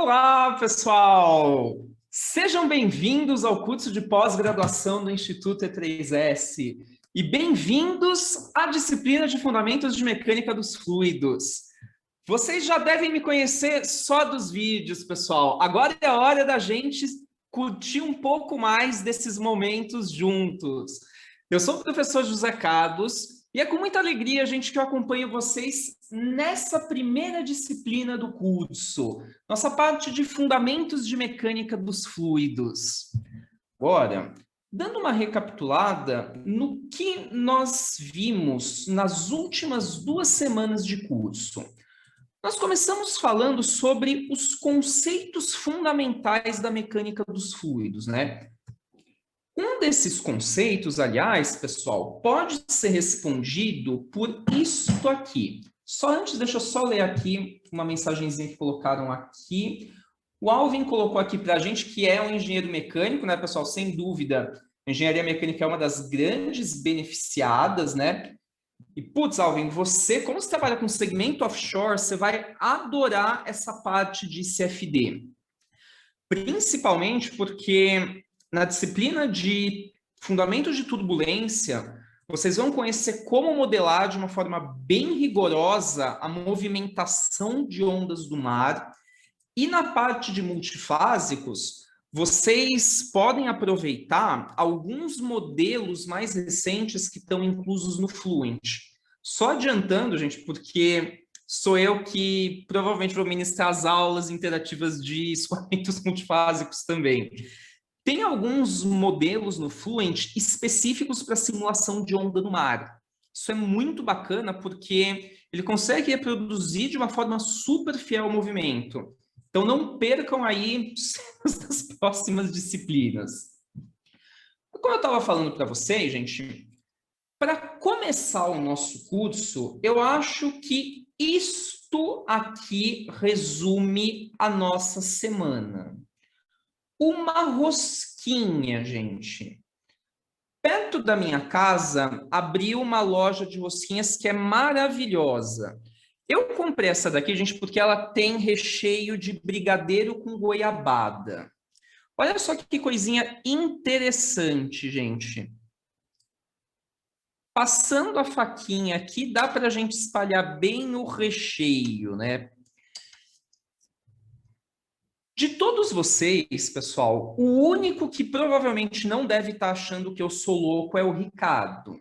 Olá, pessoal! Sejam bem-vindos ao curso de pós-graduação do Instituto E3S e bem-vindos à disciplina de Fundamentos de Mecânica dos Fluidos. Vocês já devem me conhecer só dos vídeos, pessoal. Agora é a hora da gente curtir um pouco mais desses momentos juntos. Eu sou o professor José Carlos e é com muita alegria, gente, que eu acompanho vocês nessa primeira disciplina do curso, nossa parte de Fundamentos de Mecânica dos Fluidos. Agora, dando uma recapitulada no que nós vimos nas últimas 2 semanas de curso. Nós começamos falando sobre os conceitos fundamentais da mecânica dos fluidos, né? Um desses conceitos, aliás, pessoal, pode ser respondido por isto aqui. Só antes, deixa eu só ler aqui uma mensagenzinha que colocaram aqui. O Alvin colocou aqui para a gente que é um engenheiro mecânico, né, pessoal? Sem dúvida, a engenharia mecânica é uma das grandes beneficiadas, né? E, putz, Alvin, você, como você trabalha com segmento offshore, você vai adorar essa parte de CFD. Principalmente porque na disciplina de Fundamentos de Turbulência, vocês vão conhecer como modelar de uma forma bem rigorosa a movimentação de ondas do mar. E na parte de multifásicos, vocês podem aproveitar alguns modelos mais recentes que estão inclusos no Fluent. Só adiantando, gente, porque sou eu que provavelmente vou ministrar as aulas interativas de escoamentos multifásicos também. Tem alguns modelos no Fluent específicos para simulação de onda no mar. Isso é muito bacana porque ele consegue reproduzir de uma forma super fiel ao movimento. Então não percam aí as próximas disciplinas. Como eu estava falando para vocês, gente, para começar o nosso curso, eu acho que isto aqui resume a nossa semana. Uma rosquinha, gente. Perto da minha casa, abriu uma loja de rosquinhas que é maravilhosa. Eu comprei essa daqui, gente, porque ela tem recheio de brigadeiro com goiabada. Olha só que coisinha interessante, gente. Passando a faquinha aqui, dá para a gente espalhar bem no recheio, né? De todos vocês, pessoal, o único que provavelmente não deve estar achando que eu sou louco é o Ricardo.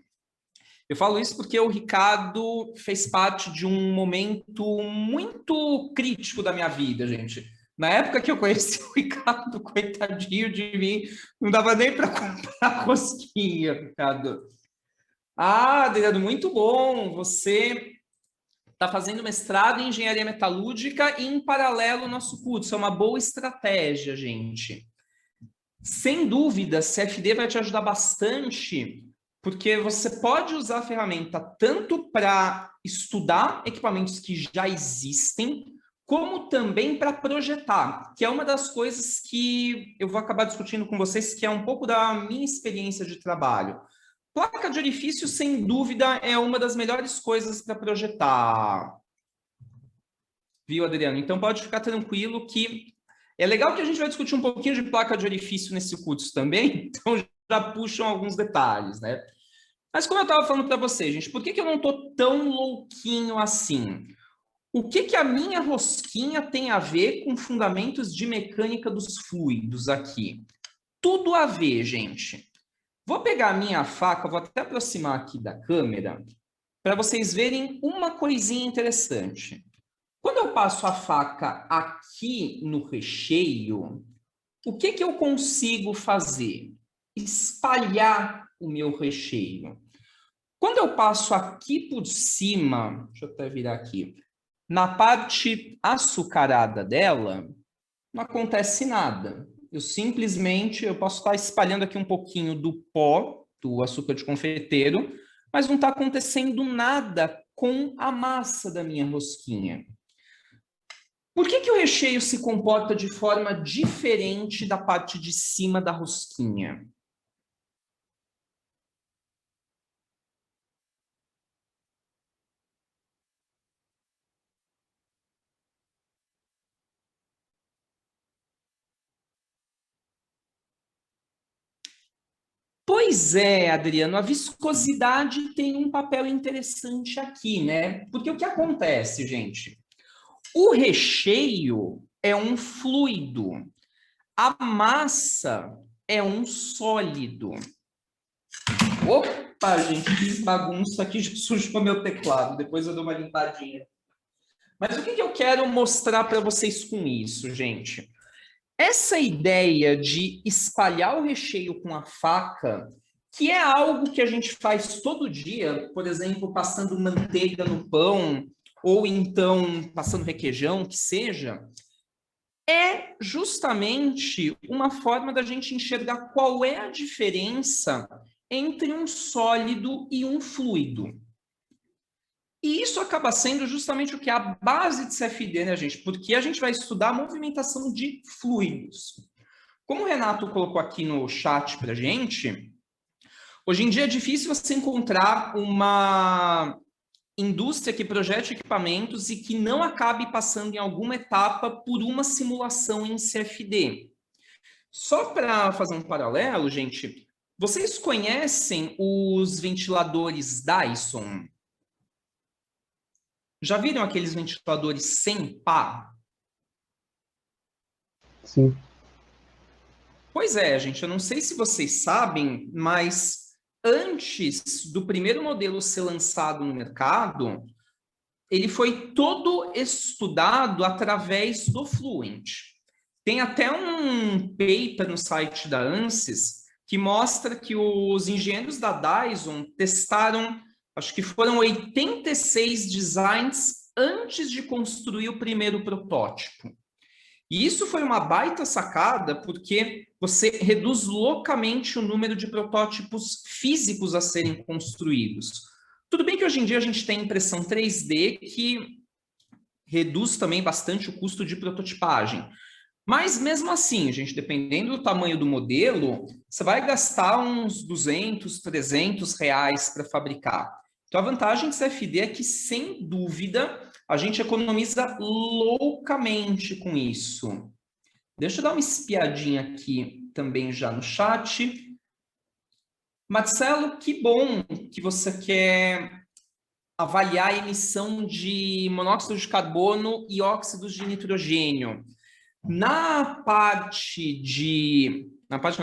Eu falo isso porque o Ricardo fez parte de um momento muito crítico da minha vida, gente. Na época que eu conheci o Ricardo, coitadinho de mim, não dava nem para comprar rosquinha, Ricardo. Ah, Adriano, muito bom. Você está fazendo mestrado em engenharia metalúrgica e, em paralelo, o nosso curso. É uma boa estratégia, gente. Sem dúvida, CFD vai te ajudar bastante, porque você pode usar a ferramenta tanto para estudar equipamentos que já existem, como também para projetar, que é uma das coisas que eu vou acabar discutindo com vocês, que é um pouco da minha experiência de trabalho. Placa de orifício, sem dúvida, é uma das melhores coisas para projetar. Viu, Adriano? Então pode ficar tranquilo que é legal que a gente vai discutir um pouquinho de placa de orifício nesse curso também, então já puxam alguns detalhes, né? Mas como eu estava falando para vocês, gente, por que eu não estou tão louquinho assim? O que a minha rosquinha tem a ver com fundamentos de mecânica dos fluidos aqui? Tudo a ver, gente. Vou pegar a minha faca, vou até aproximar aqui da câmera, para vocês verem uma coisinha interessante. Quando eu passo a faca aqui no recheio, o que eu consigo fazer? Espalhar o meu recheio. Quando eu passo aqui por cima, deixa eu até virar aqui, na parte açucarada dela, não acontece nada. Eu posso estar espalhando aqui um pouquinho do pó, do açúcar de confeiteiro, mas não está acontecendo nada com a massa da minha rosquinha. Por que o recheio se comporta de forma diferente da parte de cima da rosquinha? Pois é, Adriano, a viscosidade tem um papel interessante aqui, né? Porque o que acontece, gente? O recheio é um fluido, a massa é um sólido. Opa, gente, fiz bagunça aqui, sujo com o meu teclado, depois eu dou uma limpadinha. Mas o que eu quero mostrar para vocês com isso, gente? Essa ideia de espalhar o recheio com a faca, que é algo que a gente faz todo dia, por exemplo, passando manteiga no pão, ou então passando requeijão, que seja, é justamente uma forma da gente enxergar qual é a diferença entre um sólido e um fluido. E isso acaba sendo justamente o que é a base de CFD, né, gente? Porque a gente vai estudar a movimentação de fluidos. Como o Renato colocou aqui no chat para a gente, hoje em dia é difícil você encontrar uma indústria que projete equipamentos e que não acabe passando em alguma etapa por uma simulação em CFD. Só para fazer um paralelo, gente, vocês conhecem os ventiladores Dyson? Já viram aqueles ventiladores sem pá? Sim. Pois é, gente, eu não sei se vocês sabem, mas antes do primeiro modelo ser lançado no mercado, ele foi todo estudado através do Fluent. Tem até um paper no site da ANSYS que mostra que os engenheiros da Dyson testaram, acho que foram 86 designs antes de construir o primeiro protótipo. E isso foi uma baita sacada, porque você reduz loucamente o número de protótipos físicos a serem construídos. Tudo bem que hoje em dia a gente tem impressão 3D que reduz também bastante o custo de prototipagem. Mas mesmo assim, gente, dependendo do tamanho do modelo, você vai gastar uns 200, 300 reais para fabricar. Então a vantagem do CFD é que, sem dúvida, a gente economiza loucamente com isso. Deixa eu dar uma espiadinha aqui também já no chat. Marcelo, que bom que você quer avaliar a emissão de monóxido de carbono e óxidos de nitrogênio. Na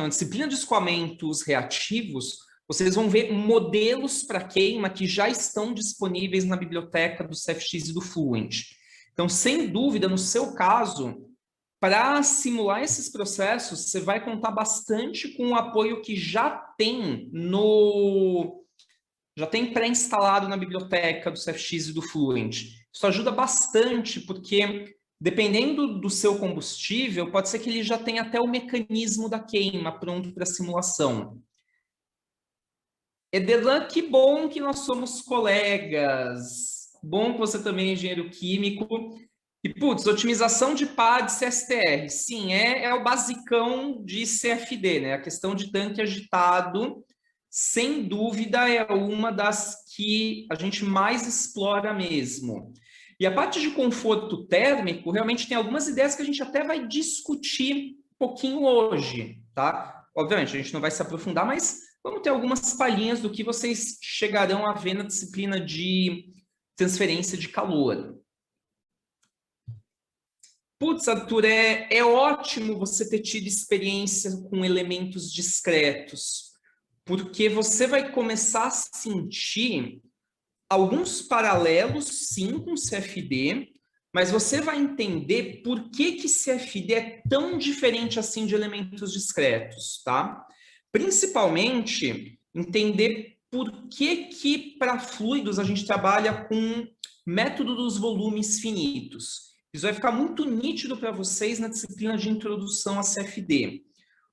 disciplina de escoamentos reativos, vocês vão ver modelos para queima que já estão disponíveis na biblioteca do CFX e do Fluent. Então, sem dúvida, no seu caso, para simular esses processos, você vai contar bastante com o apoio que já tem pré-instalado na biblioteca do CFX e do Fluent. Isso ajuda bastante, porque dependendo do seu combustível, pode ser que ele já tenha até o mecanismo da queima pronto para simulação. Edelan, que bom que nós somos colegas. Bom que você também é engenheiro químico. E, putz, otimização de pá de CSTR. Sim, é o basicão de CFD, né? A questão de tanque agitado, sem dúvida, é uma das que a gente mais explora mesmo. E a parte de conforto térmico, realmente tem algumas ideias que a gente até vai discutir um pouquinho hoje, tá? Obviamente, a gente não vai se aprofundar, mas vamos ter algumas palhinhas do que vocês chegarão a ver na disciplina de transferência de calor. Putz, Arthur, é ótimo você ter tido experiência com elementos discretos, porque você vai começar a sentir alguns paralelos, sim, com CFD, mas você vai entender por que CFD é tão diferente assim de elementos discretos, tá? Principalmente, entender por que para fluidos a gente trabalha com método dos volumes finitos. Isso vai ficar muito nítido para vocês na disciplina de introdução a CFD.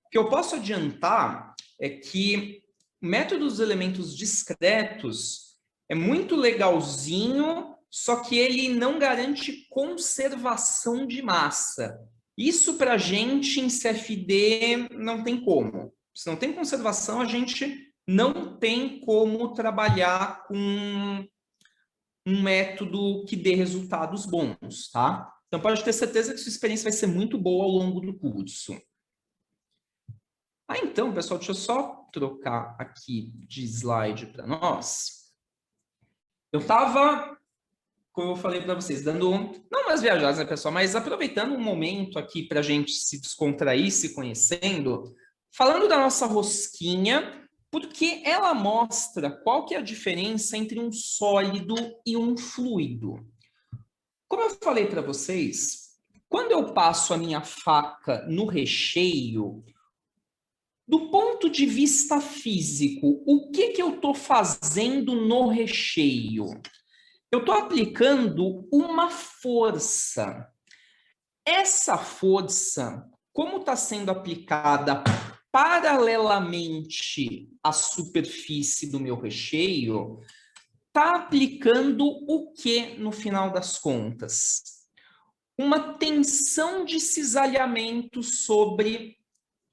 O que eu posso adiantar é que o método dos elementos discretos é muito legalzinho, só que ele não garante conservação de massa. Isso para a gente em CFD não tem como. Se não tem conservação, a gente não tem como trabalhar com um método que dê resultados bons, tá? Então pode ter certeza que sua experiência vai ser muito boa ao longo do curso. Então, pessoal, deixa eu só trocar aqui de slide para nós. Eu estava, como eu falei para vocês, dando, não umas viajadas, né, pessoal, mas aproveitando um momento aqui para a gente se descontrair, se conhecendo, falando da nossa rosquinha, porque ela mostra qual que é a diferença entre um sólido e um fluido. Como eu falei para vocês, quando eu passo a minha faca no recheio, do ponto de vista físico, o que eu estou fazendo no recheio? Eu estou aplicando uma força. Essa força, como está sendo aplicada paralelamente à superfície do meu recheio, está aplicando o que no final das contas? Uma tensão de cisalhamento sobre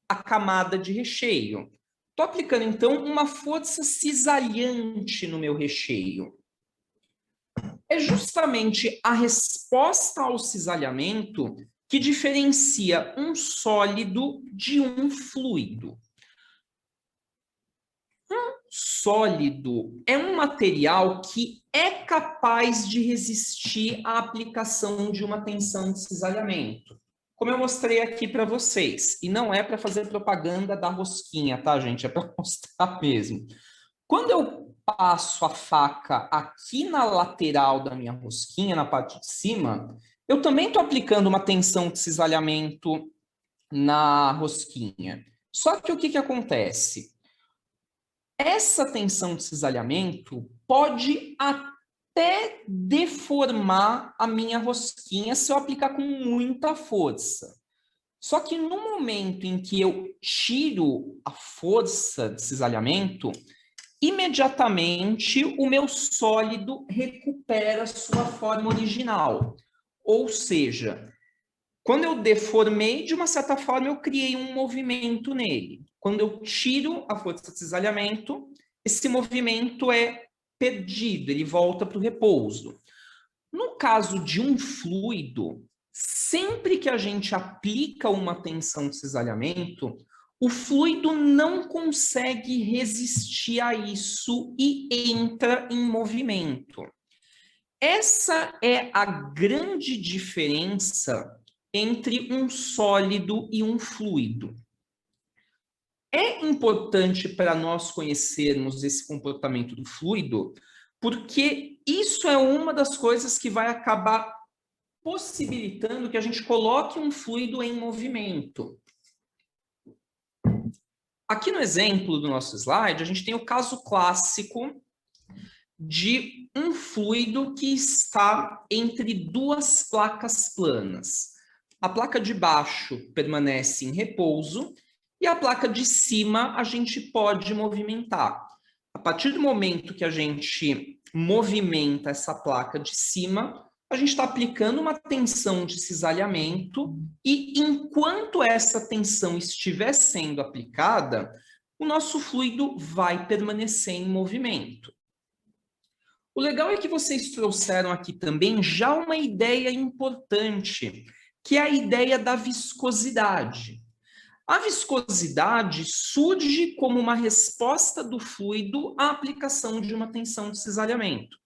a camada de recheio. Estou aplicando, então, uma força cisalhante no meu recheio. É justamente a resposta ao cisalhamento que diferencia um sólido de um fluido. Um sólido é um material que é capaz de resistir à aplicação de uma tensão de cisalhamento. Como eu mostrei aqui para vocês. E não é para fazer propaganda da rosquinha, tá, gente? É para mostrar mesmo. Quando eu passo a faca aqui na lateral da minha rosquinha, na parte de cima, eu também estou aplicando uma tensão de cisalhamento na rosquinha. Só que o que acontece? Essa tensão de cisalhamento pode até deformar a minha rosquinha se eu aplicar com muita força. Só que no momento em que eu tiro a força de cisalhamento, imediatamente o meu sólido recupera sua forma original. Ou seja, quando eu deformei, de uma certa forma, eu criei um movimento nele. Quando eu tiro a força de cisalhamento, esse movimento é perdido, ele volta para o repouso. No caso de um fluido, sempre que a gente aplica uma tensão de cisalhamento, o fluido não consegue resistir a isso e entra em movimento. Essa é a grande diferença entre um sólido e um fluido. É importante para nós conhecermos esse comportamento do fluido, porque isso é uma das coisas que vai acabar possibilitando que a gente coloque um fluido em movimento. Aqui no exemplo do nosso slide, a gente tem o caso clássico de um fluido que está entre duas placas planas. A placa de baixo permanece em repouso e a placa de cima a gente pode movimentar. A partir do momento que a gente movimenta essa placa de cima, a gente está aplicando uma tensão de cisalhamento e enquanto essa tensão estiver sendo aplicada, o nosso fluido vai permanecer em movimento. O legal é que vocês trouxeram aqui também já uma ideia importante, que é a ideia da viscosidade. A viscosidade surge como uma resposta do fluido à aplicação de uma tensão de cisalhamento.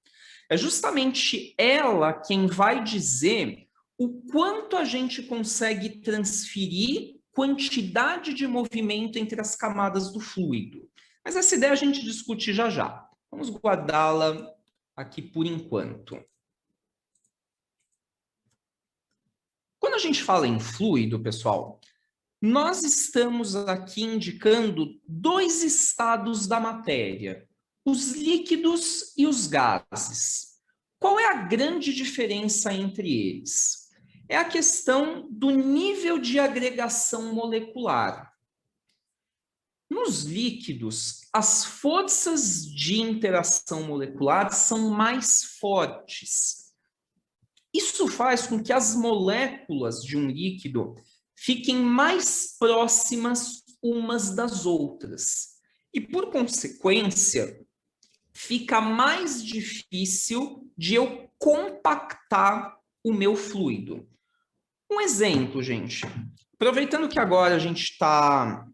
É justamente ela quem vai dizer o quanto a gente consegue transferir quantidade de movimento entre as camadas do fluido. Mas essa ideia a gente discute já já. Vamos guardá-la aqui por enquanto. Quando a gente fala em fluido, pessoal, nós estamos aqui indicando dois estados da matéria, os líquidos e os gases. Qual é a grande diferença entre eles? É a questão do nível de agregação molecular. Nos líquidos, as forças de interação molecular são mais fortes. Isso faz com que as moléculas de um líquido fiquem mais próximas umas das outras. E, por consequência, fica mais difícil de eu compactar o meu fluido. Um exemplo, gente. Aproveitando que agora a gente está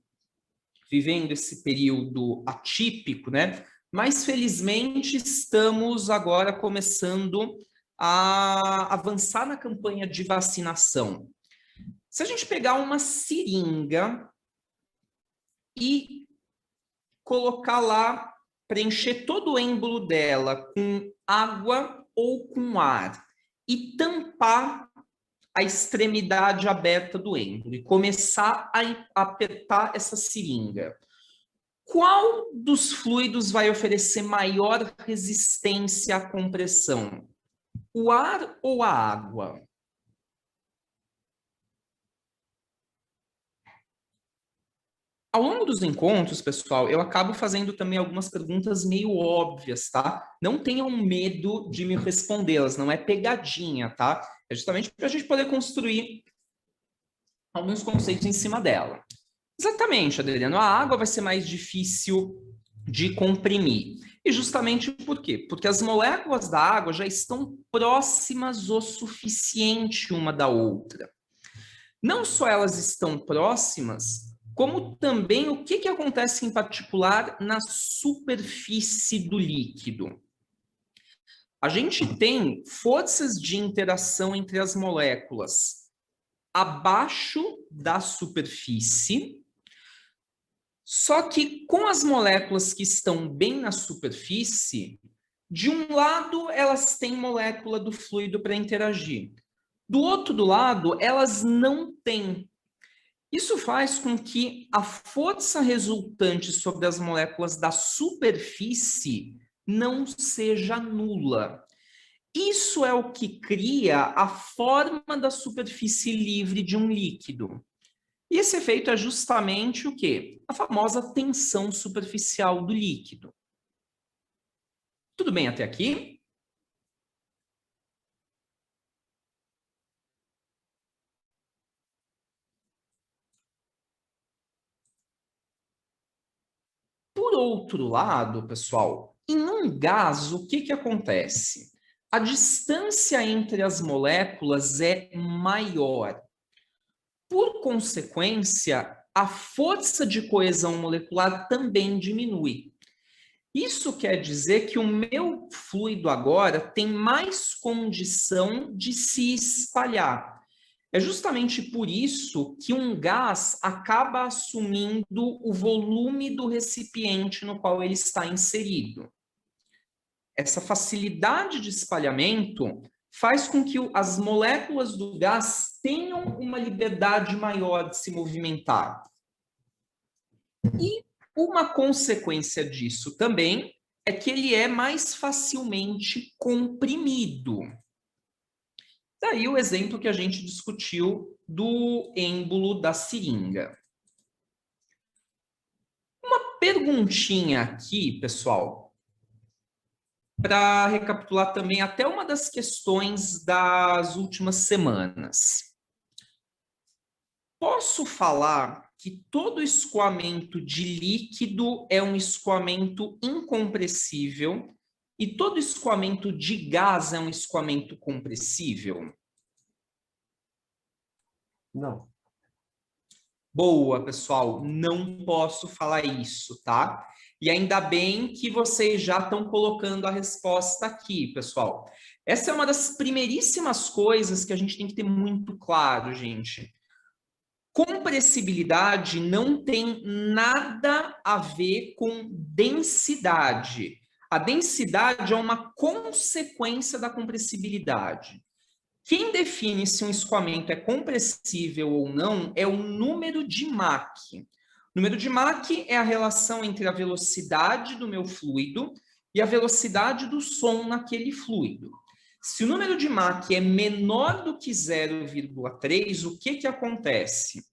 vivendo esse período atípico, né? Mas felizmente estamos agora começando a avançar na campanha de vacinação. Se a gente pegar uma seringa e colocar lá, preencher todo o êmbolo dela com água ou com ar e tampar a extremidade aberta do êmbolo e começar a apertar essa seringa, qual dos fluidos vai oferecer maior resistência à compressão? O ar ou a água? Ao longo dos encontros, pessoal, eu acabo fazendo também algumas perguntas meio óbvias, tá? Não tenham medo de me respondê-las, não é pegadinha, tá? É justamente para a gente poder construir alguns conceitos em cima dela. Exatamente, Adriano. A água vai ser mais difícil de comprimir. E justamente por quê? Porque as moléculas da água já estão próximas o suficiente uma da outra. Não só elas estão próximas, como também o que acontece em particular na superfície do líquido. A gente tem forças de interação entre as moléculas abaixo da superfície, só que com as moléculas que estão bem na superfície, de um lado elas têm molécula do fluido para interagir, do outro lado elas não têm. Isso faz com que a força resultante sobre as moléculas da superfície não seja nula. Isso é o que cria a forma da superfície livre de um líquido. E esse efeito é justamente o quê? A famosa tensão superficial do líquido. Tudo bem até aqui? Por outro lado, pessoal, em um gás, o que acontece? A distância entre as moléculas é maior. Por consequência, a força de coesão molecular também diminui. Isso quer dizer que o meu fluido agora tem mais condição de se espalhar. É justamente por isso que um gás acaba assumindo o volume do recipiente no qual ele está inserido. Essa facilidade de espalhamento faz com que as moléculas do gás tenham uma liberdade maior de se movimentar. E uma consequência disso também é que ele é mais facilmente comprimido. Daí o exemplo que a gente discutiu do êmbolo da seringa. Uma perguntinha aqui, pessoal, para recapitular também até uma das questões das últimas semanas. Posso falar que todo escoamento de líquido é um escoamento incompressível e todo escoamento de gás é um escoamento compressível? Não. Boa, pessoal, não posso falar isso, tá? E ainda bem que vocês já estão colocando a resposta aqui, pessoal. Essa é uma das primeiríssimas coisas que a gente tem que ter muito claro, gente. Compressibilidade não tem nada a ver com densidade. A densidade é uma consequência da compressibilidade. Quem define se um escoamento é compressível ou não é o número de Mach. O número de Mach é a relação entre a velocidade do meu fluido e a velocidade do som naquele fluido. Se o número de Mach é menor do que 0,3, o que acontece?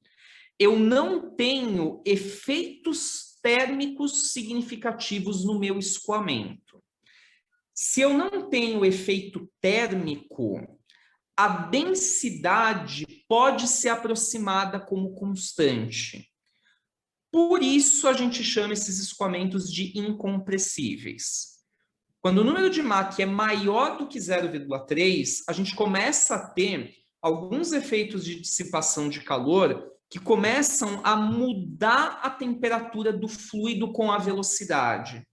Eu não tenho efeitos térmicos significativos no meu escoamento. Se eu não tenho efeito térmico, a densidade pode ser aproximada como constante. Por isso, a gente chama esses escoamentos de incompressíveis. Quando o número de Mach é maior do que 0,3, a gente começa a ter alguns efeitos de dissipação de calor que começam a mudar a temperatura do fluido com a velocidade.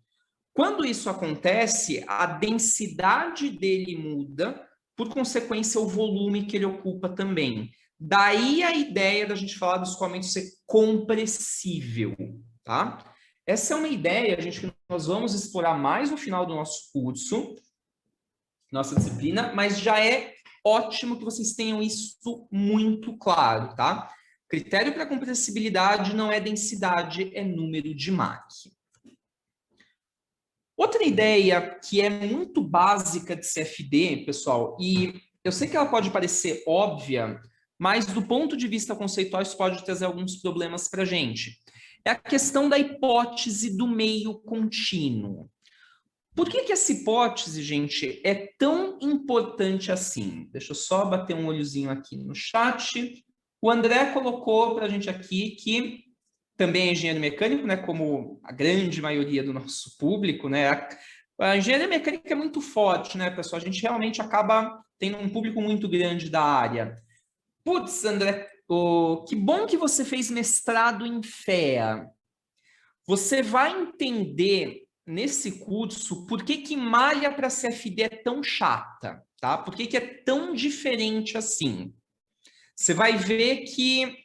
Quando isso acontece, a densidade dele muda, por consequência, o volume que ele ocupa também. Daí a ideia da gente falar do escoamento ser compressível, tá? Essa é uma ideia, gente, que nós vamos explorar mais no final do nosso curso, nossa disciplina, mas já é ótimo que vocês tenham isso muito claro, tá? Critério para compressibilidade não é densidade, é número de Mach. Outra ideia que é muito básica de CFD, pessoal, e eu sei que ela pode parecer óbvia, mas do ponto de vista conceitual isso pode trazer alguns problemas para a gente. É a questão da hipótese do meio contínuo. Por que essa hipótese, gente, é tão importante assim? Deixa eu só bater um olhozinho aqui no chat. O André colocou para a gente aqui que também é engenheiro mecânico, né, como a grande maioria do nosso público, né? A engenharia mecânica é muito forte, né, pessoal? A gente realmente acaba tendo um público muito grande da área. Putz, André, que bom que você fez mestrado em FEA. Você vai entender nesse curso por que malha para CFD é tão chata, tá? Por que é tão diferente assim? Você vai ver que,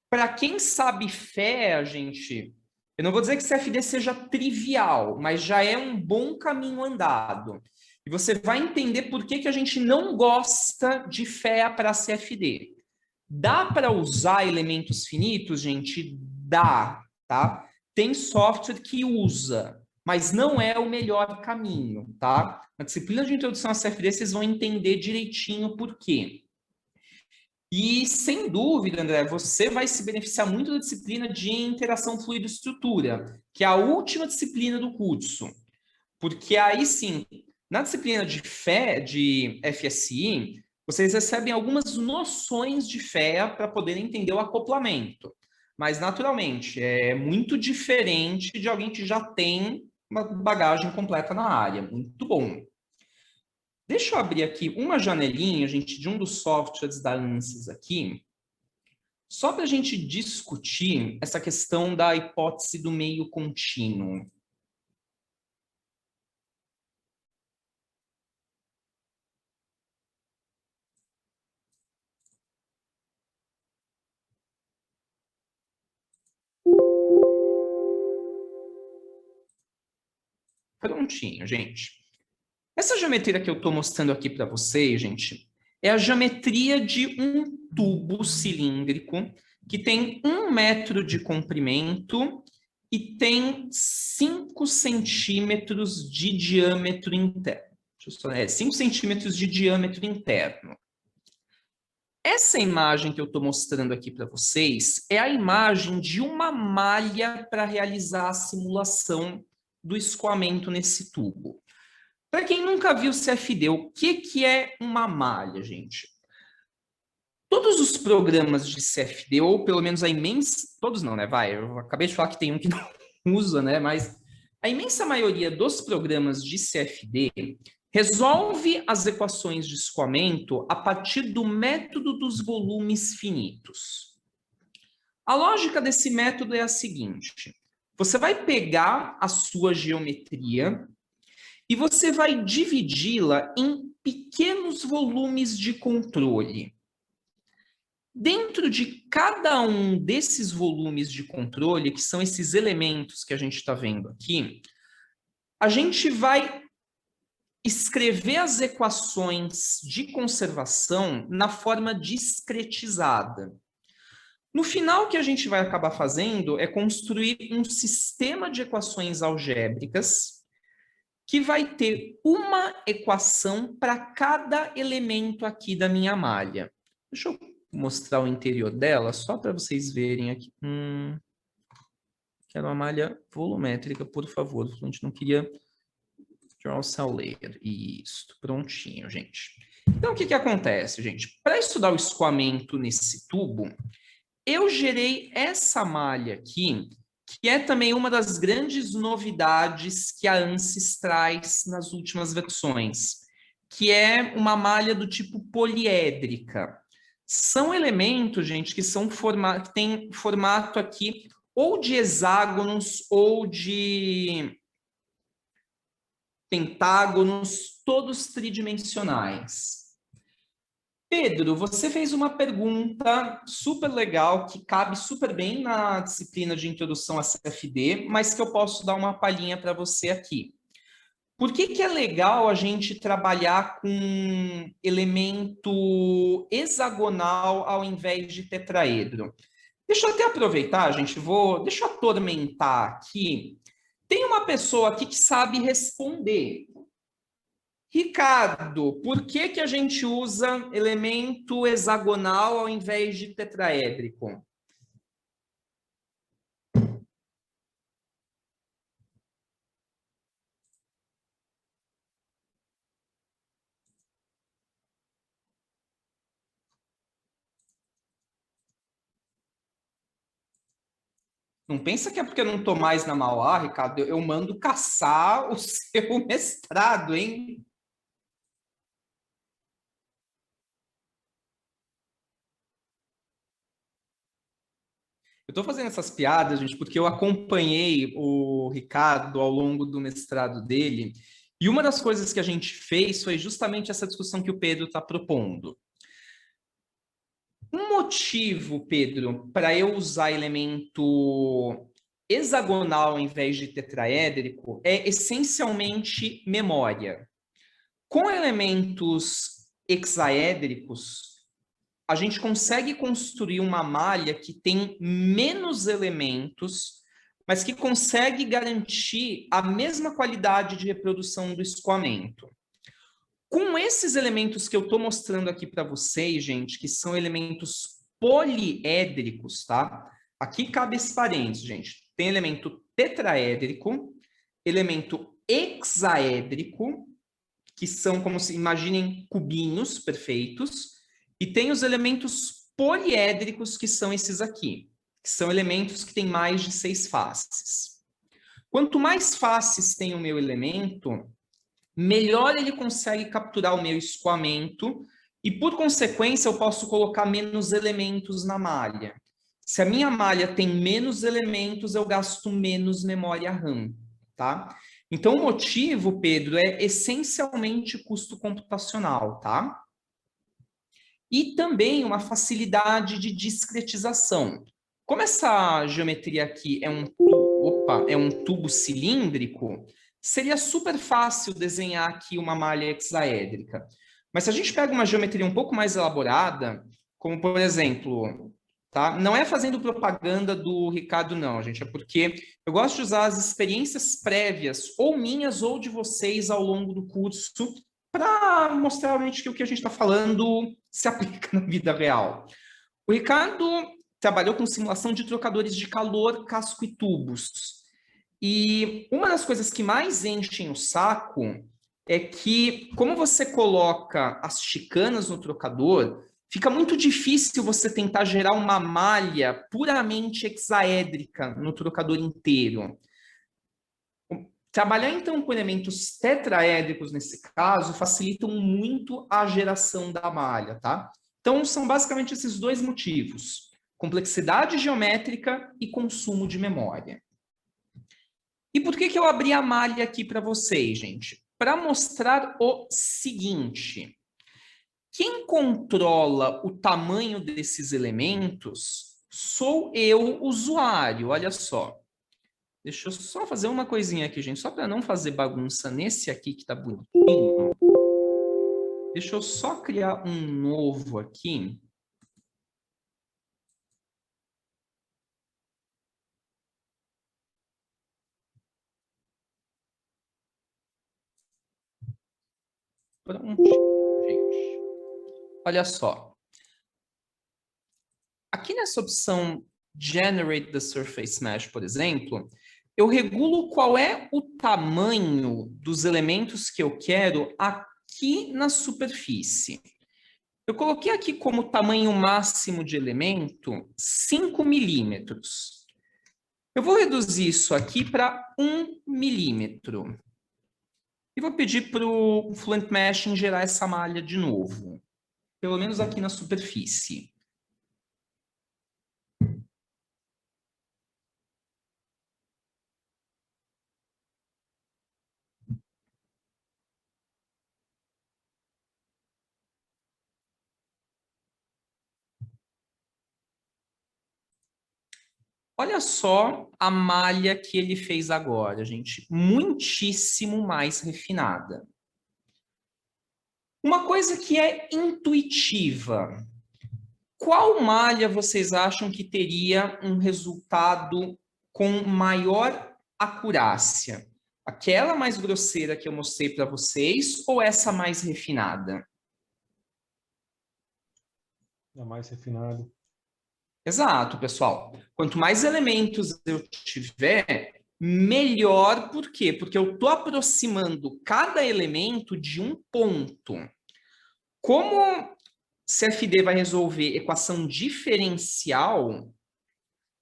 para quem sabe fé, gente, eu não vou dizer que CFD seja trivial, mas já é um bom caminho andado. E você vai entender por que a gente não gosta de fé para CFD. Dá para usar elementos finitos, gente? Dá, tá? Tem software que usa, mas não é o melhor caminho, tá? Na disciplina de introdução a CFD, vocês vão entender direitinho por quê. E, sem dúvida, André, você vai se beneficiar muito da disciplina de interação fluido-estrutura, que é a última disciplina do curso. Porque aí, sim, na disciplina de FSI, vocês recebem algumas noções de fé para poder entender o acoplamento. Mas, naturalmente, é muito diferente de alguém que já tem uma bagagem completa na área. Muito bom. Deixa eu abrir aqui uma janelinha, gente, de um dos softwares da ANSYS aqui, só para a gente discutir essa questão da hipótese do meio contínuo. Prontinho, gente. Essa geometria que eu estou mostrando aqui para vocês, gente, é a geometria de um tubo cilíndrico que tem 1 metro de comprimento e tem 5 centímetros de diâmetro interno. 5 centímetros de diâmetro interno. Essa imagem que eu estou mostrando aqui para vocês é a imagem de uma malha para realizar a simulação do escoamento nesse tubo. Para quem nunca viu CFD, o que é uma malha, gente? Todos os programas de CFD, ou pelo menos a imensa... Todos não, né? Vai, eu acabei de falar que tem um que não usa, né? Mas a imensa maioria dos programas de CFD resolve as equações de escoamento a partir do método dos volumes finitos. A lógica desse método é a seguinte: você vai pegar a sua geometria e você vai dividi-la em pequenos volumes de controle. Dentro de cada um desses volumes de controle, que são esses elementos que a gente está vendo aqui, a gente vai escrever as equações de conservação na forma discretizada. No final, o que a gente vai acabar fazendo é construir um sistema de equações algébricas que vai ter uma equação para cada elemento aqui da minha malha. Deixa eu mostrar o interior dela, só para vocês verem aqui. Quero uma malha volumétrica, por favor. A gente não queria draw cell layer. Isso, prontinho, gente. Então, o que acontece, gente? Para estudar o escoamento nesse tubo, eu gerei essa malha aqui, que é também uma das grandes novidades que a ANSYS traz nas últimas versões, que é uma malha do tipo poliédrica. São elementos, gente, que que têm formato aqui ou de hexágonos ou de pentágonos, todos tridimensionais. Pedro, você fez uma pergunta super legal que cabe super bem na disciplina de introdução a CFD, mas que eu posso dar uma palhinha para você aqui. Por que que é legal a gente trabalhar com elemento hexagonal ao invés de tetraedro? Deixa eu até aproveitar, gente, deixa eu atormentar aqui. Tem uma pessoa aqui que sabe responder. Ricardo, por que que a gente usa elemento hexagonal ao invés de tetraédrico? Não pensa que é porque eu não estou mais na Mauá, Ricardo. Eu mando caçar o seu mestrado, hein? Eu estou fazendo essas piadas, gente, porque eu acompanhei o Ricardo ao longo do mestrado dele, e uma das coisas que a gente fez foi justamente essa discussão que o Pedro está propondo. Um motivo, Pedro, para eu usar elemento hexagonal ao invés de tetraédrico é essencialmente memória. Com elementos hexaédricos, a gente consegue construir uma malha que tem menos elementos, mas que consegue garantir a mesma qualidade de reprodução do escoamento. Com esses elementos que eu estou mostrando aqui para vocês, gente, que são elementos poliédricos, tá? Aqui cabe esse parênteses, gente. Tem elemento tetraédrico, elemento hexaédrico, que são como se imaginem cubinhos perfeitos, e tem os elementos poliédricos, que são esses aqui, que são elementos que têm mais de 6 faces. Quanto mais faces tem o meu elemento, melhor ele consegue capturar o meu escoamento e, por consequência, eu posso colocar menos elementos na malha. Se a minha malha tem menos elementos, eu gasto menos memória RAM, tá? Então, o motivo, Pedro, é essencialmente custo computacional, tá? E também uma facilidade de discretização. Como essa geometria aqui é um tubo cilíndrico, seria super fácil desenhar aqui uma malha hexaédrica. Mas se a gente pega uma geometria um pouco mais elaborada, como por exemplo, tá? Não é fazendo propaganda do Ricardo, não, gente, é porque eu gosto de usar as experiências prévias, ou minhas ou de vocês ao longo do curso, para mostrar realmente que o que a gente está falando se aplica na vida real. O Ricardo trabalhou com simulação de trocadores de calor, casco e tubos. E uma das coisas que mais enchem o saco é que, como você coloca as chicanas no trocador, fica muito difícil você tentar gerar uma malha puramente hexaédrica no trocador inteiro. Trabalhar, então, com elementos tetraédricos, nesse caso, facilitam muito a geração da malha, tá? Então, são basicamente esses dois motivos: complexidade geométrica e consumo de memória. E por que que eu abri a malha aqui para vocês, gente? Para mostrar o seguinte: quem controla o tamanho desses elementos sou eu, usuário, olha só. Deixa eu só fazer uma coisinha aqui, gente, só para não fazer bagunça nesse aqui que tá bonitinho. Deixa eu só criar um novo aqui. Prontinho, gente. Olha só. Aqui nessa opção Generate the Surface Mesh, por exemplo, eu regulo qual é o tamanho dos elementos que eu quero aqui na superfície. Eu coloquei aqui como tamanho máximo de elemento 5 milímetros. Eu vou reduzir isso aqui para 1 milímetro. E vou pedir para o Fluent Meshing gerar essa malha de novo. pelo menos aqui na superfície. Olha só a malha que ele fez agora, gente. Muitíssimo mais refinada. Uma coisa que é intuitiva. Qual malha vocês acham que teria um resultado com maior acurácia? Aquela mais grosseira que eu mostrei para vocês ou essa mais refinada? A mais refinada. Exato, pessoal. Quanto mais elementos eu tiver, melhor. Por quê? Porque eu estou aproximando cada elemento de um ponto. Como CFD vai resolver equação diferencial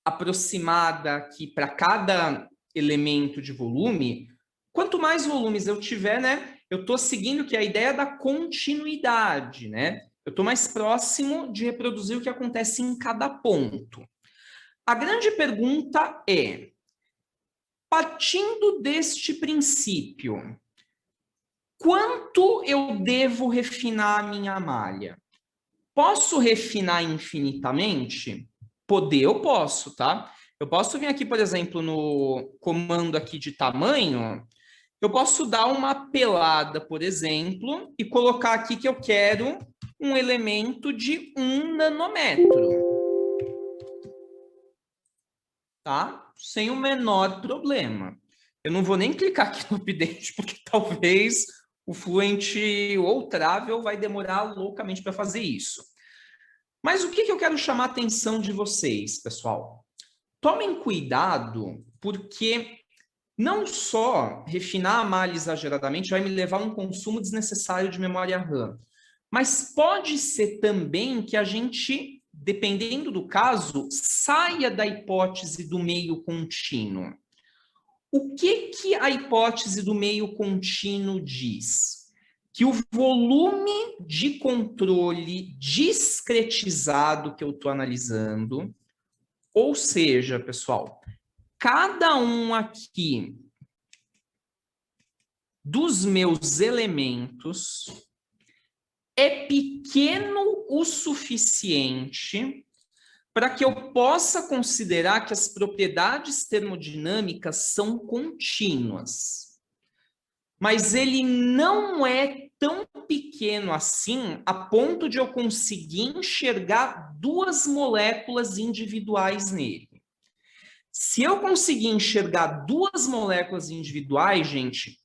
aproximada aqui para cada elemento de volume, quanto mais volumes eu tiver, né? Eu estou seguindo que é a ideia da continuidade, né? Eu estou mais próximo de reproduzir o que acontece em cada ponto. A grande pergunta é, partindo deste princípio, quanto eu devo refinar a minha malha? Posso refinar infinitamente? Poder, eu posso, tá? Eu posso vir aqui, por exemplo, no comando aqui de tamanho, eu posso dar uma pelada, por exemplo, e colocar aqui que eu quero um elemento de 1 nanômetro. Tá? Sem o menor problema. Eu não vou nem clicar aqui no update, porque talvez o Fluent ou o Travel vai demorar loucamente para fazer isso. Mas o que eu quero chamar a atenção de vocês, pessoal? Tomem cuidado, porque não só refinar a malha exageradamente vai me levar a um consumo desnecessário de memória RAM, mas pode ser também que a gente, dependendo do caso, saia da hipótese do meio contínuo. O que a hipótese do meio contínuo diz? Que o volume de controle discretizado que eu estou analisando, ou seja, pessoal, cada um aqui dos meus elementos é pequeno o suficiente para que eu possa considerar que as propriedades termodinâmicas são contínuas. Mas ele não é tão pequeno assim a ponto de eu conseguir enxergar duas moléculas individuais nele. Se eu conseguir enxergar duas moléculas individuais, gente,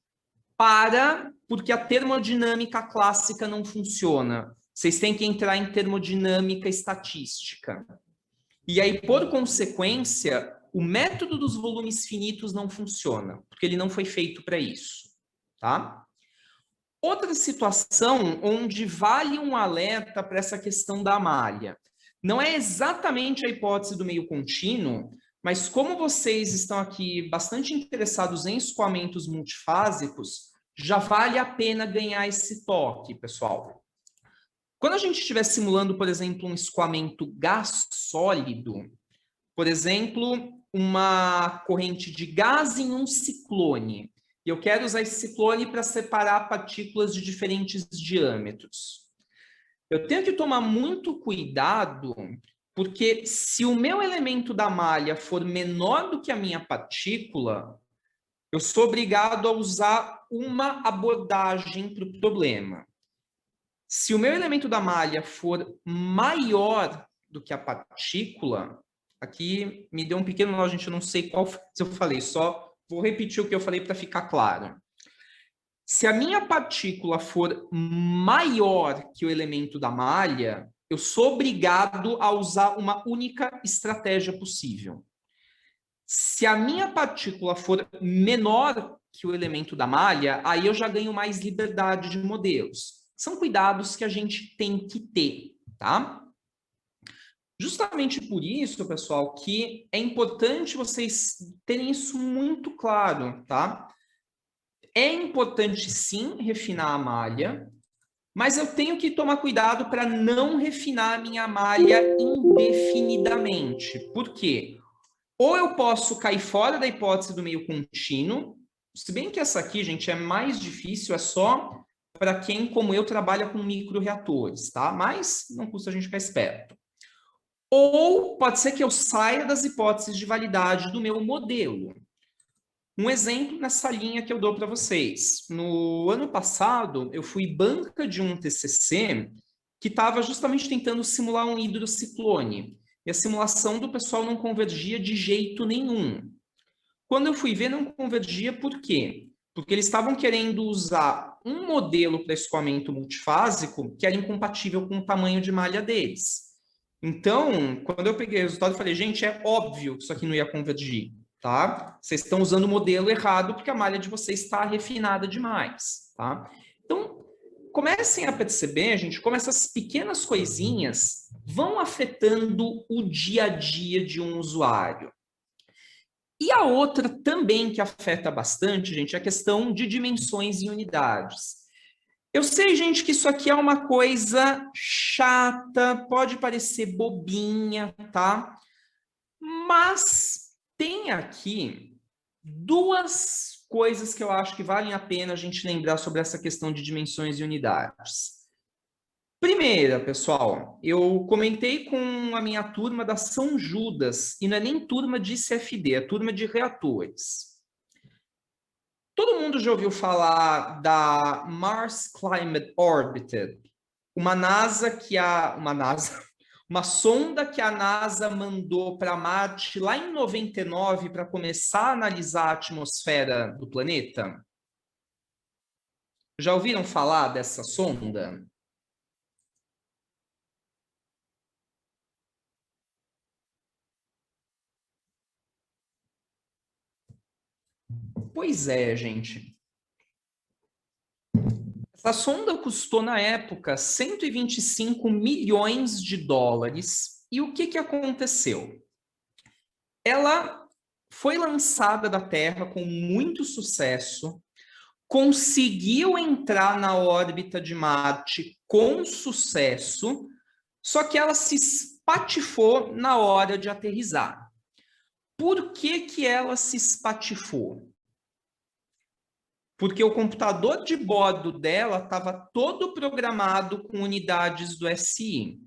porque a termodinâmica clássica não funciona. Vocês têm que entrar em termodinâmica estatística. E aí, por consequência, o método dos volumes finitos não funciona, porque ele não foi feito para isso, tá? Outra situação onde vale um alerta para essa questão da malha. Não é exatamente a hipótese do meio contínuo, mas como vocês estão aqui bastante interessados em escoamentos multifásicos, já vale a pena ganhar esse toque, pessoal. Quando a gente estiver simulando, por exemplo, um escoamento gás sólido, por exemplo, uma corrente de gás em um ciclone, e eu quero usar esse ciclone para separar partículas de diferentes diâmetros. Eu tenho que tomar muito cuidado, porque se o meu elemento da malha for menor do que a minha partícula, eu sou obrigado a usar uma abordagem para o problema. Se o meu elemento da malha for maior do que a partícula, aqui me deu um pequeno nó, gente, eu não sei qual se eu falei, só vou repetir o que eu falei para ficar claro. Se a minha partícula for maior que o elemento da malha, eu sou obrigado a usar uma única estratégia possível. Se a minha partícula for menor que o elemento da malha, aí eu já ganho mais liberdade de modelos. São cuidados que a gente tem que ter, tá? Justamente por isso, pessoal, que é importante vocês terem isso muito claro, tá? É importante, sim, refinar a malha, Mas eu tenho que tomar cuidado para não refinar a minha malha indefinidamente. Por quê? Ou eu posso cair fora da hipótese do meio contínuo, se bem que essa aqui, gente, é mais difícil, é só para quem, como eu, trabalha com microreatores, tá? Mas não custa a gente ficar esperto. Ou pode ser que eu saia das hipóteses de validade do meu modelo. Um exemplo nessa linha que eu dou para vocês. No ano passado, eu fui banca de um TCC que estava justamente tentando simular um hidrociclone. E a simulação do pessoal não convergia de jeito nenhum. Quando eu fui ver, não convergia por quê? Porque eles estavam querendo usar um modelo para escoamento multifásico que era incompatível com o tamanho de malha deles. Então, quando eu peguei o resultado, eu falei, gente, é óbvio que isso aqui não ia convergir, tá? Vocês estão usando o modelo errado porque a malha de vocês está refinada demais, tá? Então, comecem a perceber, gente, como essas pequenas coisinhas vão afetando o dia a dia de um usuário. E a outra também que afeta bastante, gente, é a questão de dimensões e unidades. Eu sei, gente, que isso aqui é uma coisa chata, pode parecer bobinha, tá? Mas tem aqui duas coisas que eu acho que valem a pena a gente lembrar sobre essa questão de dimensões e unidades. Primeira, pessoal, eu comentei com a minha turma da São Judas, e não é nem turma de CFD, é turma de reatores. Todo mundo já ouviu falar da Mars Climate Orbiter, uma sonda que a NASA mandou para Marte lá em 99 para começar a analisar a atmosfera do planeta? Já ouviram falar dessa sonda? Pois é, gente. Essa sonda custou, na época, 125 milhões de dólares. E o que, que aconteceu? Ela foi lançada da Terra com muito sucesso, conseguiu entrar na órbita de Marte com sucesso, só que ela se espatifou na hora de aterrissar. Por que, que ela se espatifou? Porque o computador de bordo dela estava todo programado com unidades do SI.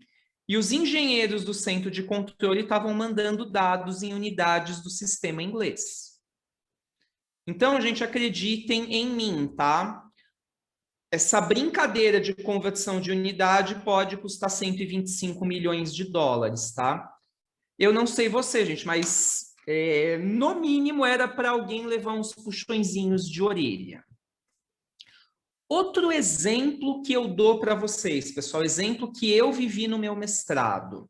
E os engenheiros do centro de controle estavam mandando dados em unidades do sistema inglês. Então, gente, acreditem em mim, tá? Essa brincadeira de conversão de unidade pode custar 125 milhões de dólares, tá? Eu não sei você, gente, mas no mínimo era para alguém levar uns puxõezinhos de orelha. Outro exemplo que eu dou para vocês, pessoal, exemplo que eu vivi no meu mestrado.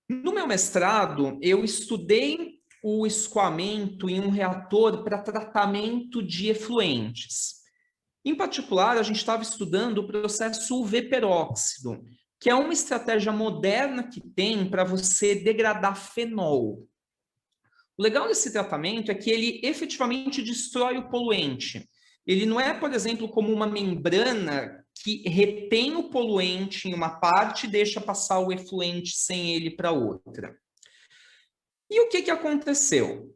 No meu mestrado, eu estudei o escoamento em um reator para tratamento de efluentes. Em particular, a gente estava estudando o processo UV peróxido, que é uma estratégia moderna que tem para você degradar fenol. O legal desse tratamento é que ele efetivamente destrói o poluente. Ele não é, por exemplo, como uma membrana que retém o poluente em uma parte e deixa passar o efluente sem ele para outra. E o que, que aconteceu?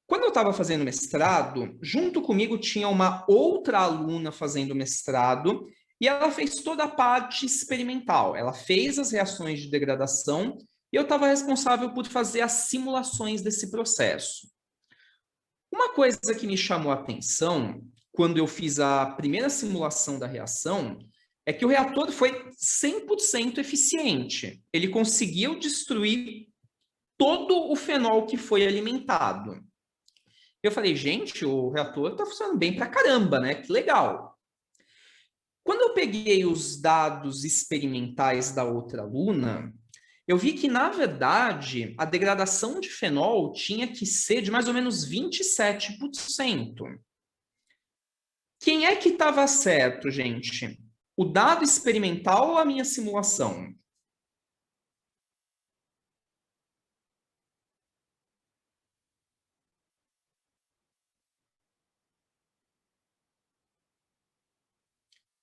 Quando eu estava fazendo mestrado, junto comigo tinha uma outra aluna fazendo mestrado e ela fez toda a parte experimental. Ela fez as reações de degradação e eu estava responsável por fazer as simulações desse processo. Uma coisa que me chamou a atenção quando eu fiz a primeira simulação da reação é que o reator foi 100% eficiente. Ele conseguiu destruir todo o fenol que foi alimentado. Eu falei, gente, o reator está funcionando bem pra caramba, né? Que legal. Quando eu peguei os dados experimentais da outra aluna, eu vi que, na verdade, a degradação de fenol tinha que ser de mais ou menos 27%. Quem é que estava certo, gente? O dado experimental ou a minha simulação?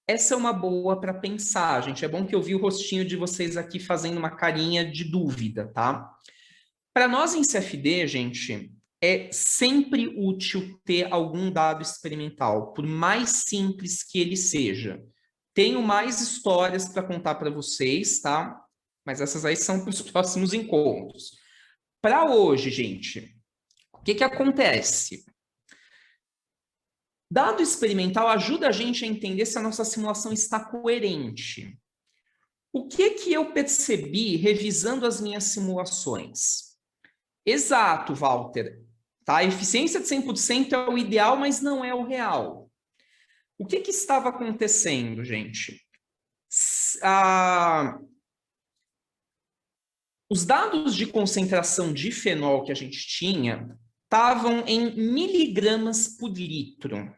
essa é uma boa para pensar, gente. É bom que eu vi o rostinho de vocês aqui fazendo uma carinha de dúvida, tá? Para nós em CFD, gente, é sempre útil ter algum dado experimental, por mais simples que ele seja. Tenho mais histórias para contar para vocês, tá? Mas essas aí são para os próximos encontros. Para hoje, gente, o que acontece? Dado experimental ajuda a gente a entender se a nossa simulação está coerente. O que eu percebi revisando as minhas simulações? Exato, Walter. Tá? A eficiência de 100% é o ideal, mas não é o real. O que estava acontecendo, gente? Os dados de concentração de fenol que a gente tinha estavam em miligramas por litro.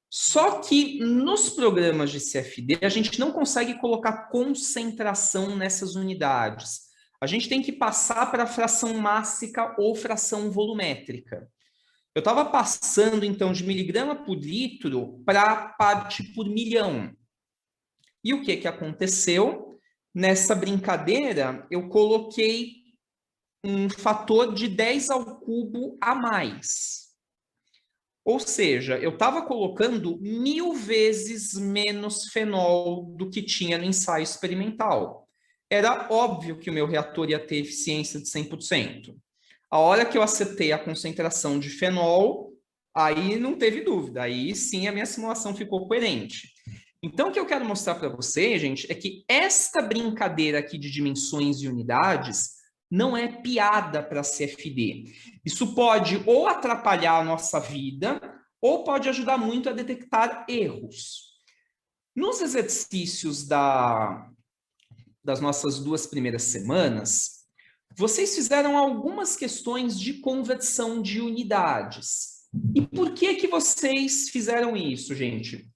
Só que nos programas de CFD, a gente não consegue colocar concentração nessas unidades. A gente tem que passar para a fração mássica ou fração volumétrica. Eu estava passando, então, de miligrama por litro para parte por milhão. E o que aconteceu? Nessa brincadeira, eu coloquei um fator de 10 ao cubo a mais. Ou seja, eu estava colocando 1000 vezes menos fenol do que tinha no ensaio experimental. Era óbvio que o meu reator ia ter eficiência de 100%. A hora que eu acertei a concentração de fenol, aí não teve dúvida, aí sim a minha simulação ficou coerente. Então, o que eu quero mostrar para vocês, gente, é que esta brincadeira aqui de dimensões e unidades não é piada para CFD. Isso pode ou atrapalhar a nossa vida, ou pode ajudar muito a detectar erros. Nos exercícios das nossas 2 primeiras semanas, vocês fizeram algumas questões de conversão de unidades. E por que vocês fizeram isso, gente?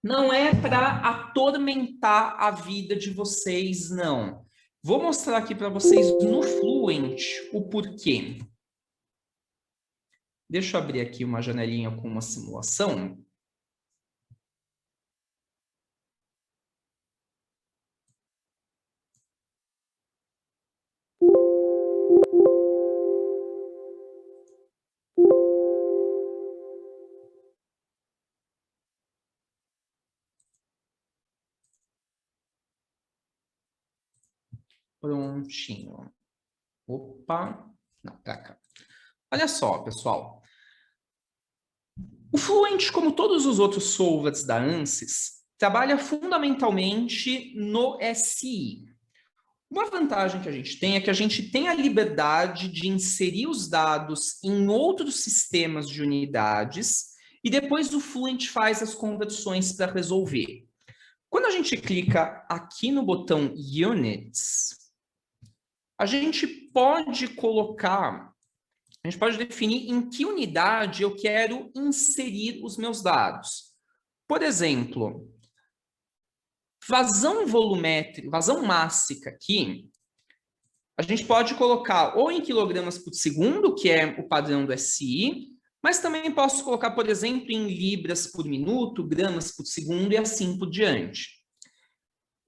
Não é para atormentar a vida de vocês, não. Vou mostrar aqui para vocês no Fluent o porquê. Deixa eu abrir aqui uma janelinha com uma simulação. Prontinho. Opa, não, pra cá. Olha só, pessoal. O Fluent, como todos os outros solvers da ANSYS, trabalha fundamentalmente no SI. Uma vantagem que a gente tem é que a gente tem a liberdade de inserir os dados em outros sistemas de unidades e depois o Fluent faz as conversões para resolver. Quando a gente clica aqui no botão Units, a gente pode definir em que unidade eu quero inserir os meus dados. Por exemplo, vazão volumétrica, vazão mássica aqui, a gente pode colocar ou em quilogramas por segundo, que é o padrão do SI, mas também posso colocar, por exemplo, em libras por minuto, gramas por segundo e assim por diante.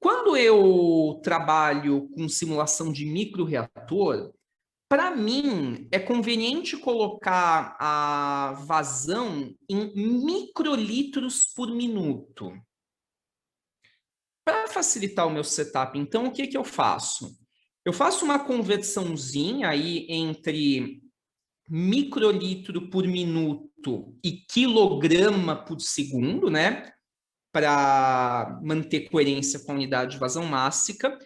Quando eu trabalho com simulação de microreator, para mim é conveniente colocar a vazão em microlitros por minuto. Para facilitar o meu setup, então, o que eu faço? Eu faço uma conversãozinha aí entre microlitro por minuto e quilograma por segundo, né? Para manter coerência com a unidade de vazão mássica.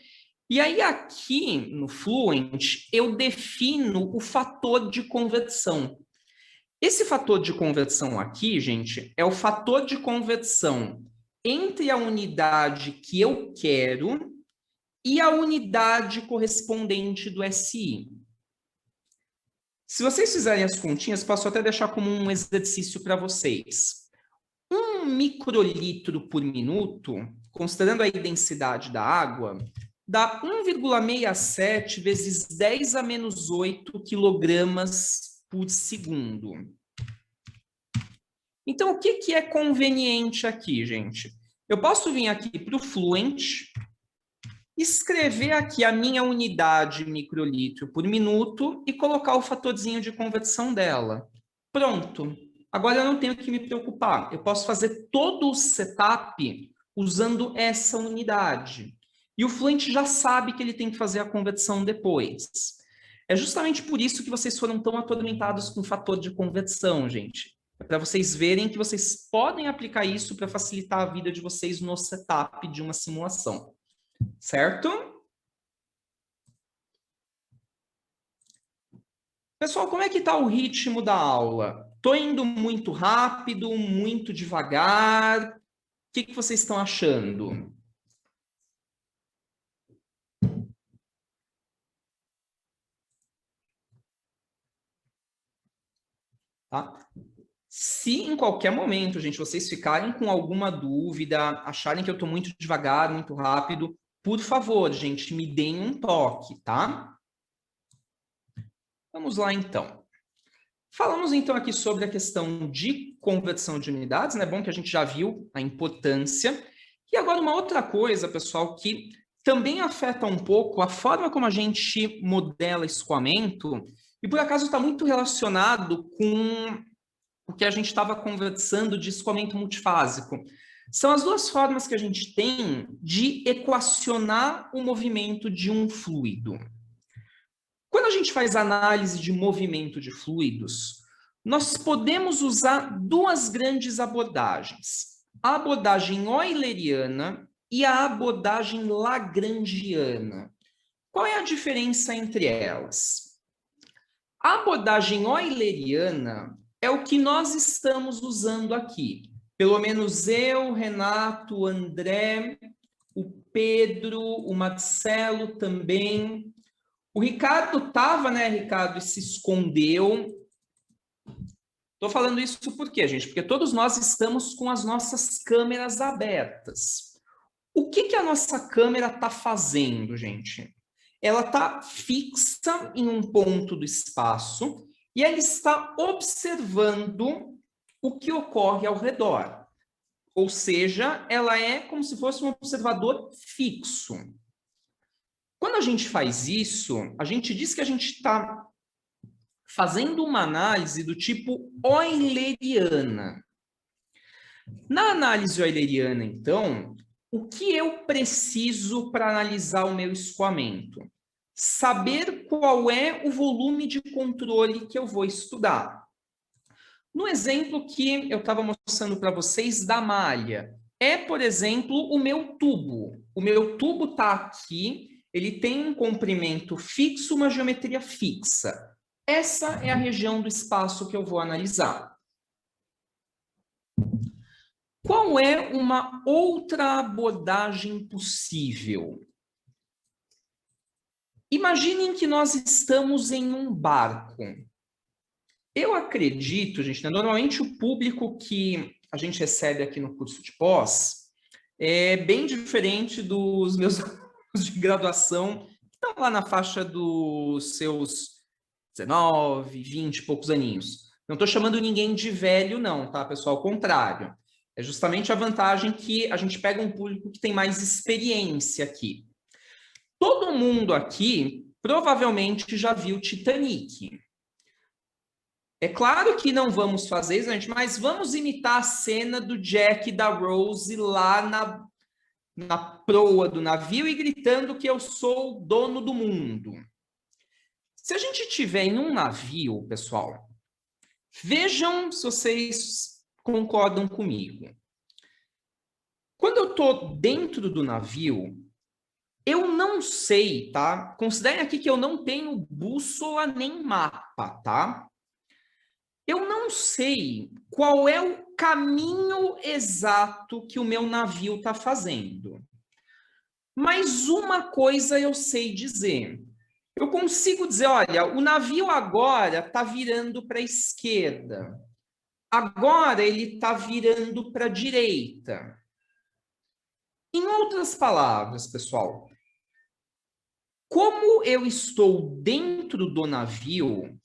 E aí, aqui no Fluent, eu defino o fator de conversão. Esse fator de conversão aqui, gente, é o fator de conversão entre a unidade que eu quero e a unidade correspondente do SI. Se vocês fizerem as continhas, posso até deixar como um exercício para vocês. 1 microlitro por minuto, considerando a densidade da água, dá 1,67 vezes 10 a menos 8 quilogramas por segundo. Então, o que é conveniente aqui, gente? Eu posso vir aqui para o Fluent, escrever aqui a minha unidade microlitro por minuto e colocar o fatorzinho de conversão dela. Pronto. Agora eu não tenho que me preocupar. Eu posso fazer todo o setup usando essa unidade. E o Fluent já sabe que ele tem que fazer a conversão depois. É justamente por isso que vocês foram tão atormentados com o fator de conversão, gente. É para vocês verem que vocês podem aplicar isso para facilitar a vida de vocês no setup de uma simulação. Certo? Pessoal, como é que está o ritmo da aula? Estou indo muito rápido, muito devagar? O que vocês estão achando? Tá? Se em qualquer momento, gente, vocês ficarem com alguma dúvida, acharem que eu estou muito devagar, muito rápido, por favor, gente, me deem um toque, tá? Vamos lá, então. Falamos, então, aqui sobre a questão de conversão de unidades, né? Bom que a gente já viu a importância. E agora uma outra coisa, pessoal, que também afeta um pouco a forma como a gente modela escoamento, e por acaso está muito relacionado com o que a gente estava conversando de escoamento multifásico. São as duas formas que a gente tem de equacionar o movimento de um fluido. Quando a gente faz análise de movimento de fluidos, nós podemos usar duas grandes abordagens. A abordagem euleriana e a abordagem lagrangiana. Qual é a diferença entre elas? A abordagem euleriana é o que nós estamos usando aqui. Pelo menos eu, Renato, o André, o Pedro, o Marcelo também. O Ricardo estava, né, Ricardo, e se escondeu. Estou falando isso por quê, gente? Porque todos nós estamos com as nossas câmeras abertas. O que a nossa câmera está fazendo, gente? Ela está fixa em um ponto do espaço e ela está observando o que ocorre ao redor. Ou seja, ela é como se fosse um observador fixo. Quando a gente faz isso, a gente diz que a gente está fazendo uma análise do tipo euleriana. Na análise euleriana, então, o que eu preciso para analisar o meu escoamento? Saber qual é o volume de controle que eu vou estudar. No exemplo que eu estava mostrando para vocês da malha, é, por exemplo, o meu tubo. O meu tubo está aqui, ele tem um comprimento fixo, uma geometria fixa. Essa é a região do espaço que eu vou analisar. Qual é uma outra abordagem possível? Imaginem que nós estamos em um barco. Eu acredito, gente, né, normalmente o público que a gente recebe aqui no curso de pós é bem diferente dos meus alunos de graduação, que estão lá na faixa dos seus 19, 20 e poucos aninhos. Não estou chamando ninguém de velho, não, tá, pessoal? Ao contrário. É justamente a vantagem que a gente pega um público que tem mais experiência aqui. Todo mundo aqui provavelmente já viu Titanic. É claro que não vamos fazer isso, gente, mas vamos imitar a cena do Jack e da Rose lá na proa do navio e gritando que eu sou o dono do mundo. Se a gente estiver em um navio, pessoal, vejam se vocês concordam comigo. Quando eu estou dentro do navio, eu não sei, tá? Considerem aqui que eu não tenho bússola nem mapa, tá? Eu não sei qual é o caminho exato que o meu navio está fazendo. Mas uma coisa eu sei dizer. Eu consigo dizer, olha, o navio agora está virando para a esquerda. Agora ele está virando para a direita. Em outras palavras, pessoal, como eu estou dentro do navio,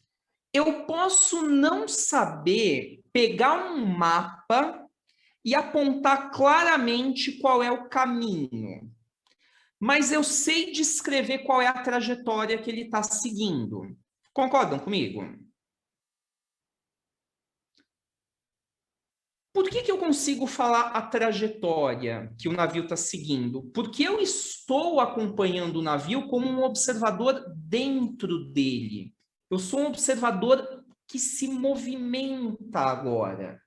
eu posso não saber pegar um mapa e apontar claramente qual é o caminho. Mas eu sei descrever qual é a trajetória que ele está seguindo. Concordam comigo? Por que eu consigo falar a trajetória que o navio está seguindo? Porque eu estou acompanhando o navio como um observador dentro dele. Eu sou um observador que se movimenta agora.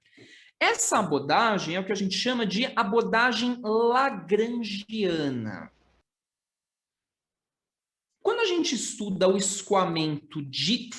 Essa abordagem é o que a gente chama de abordagem lagrangiana. Quando a gente estuda o escoamento de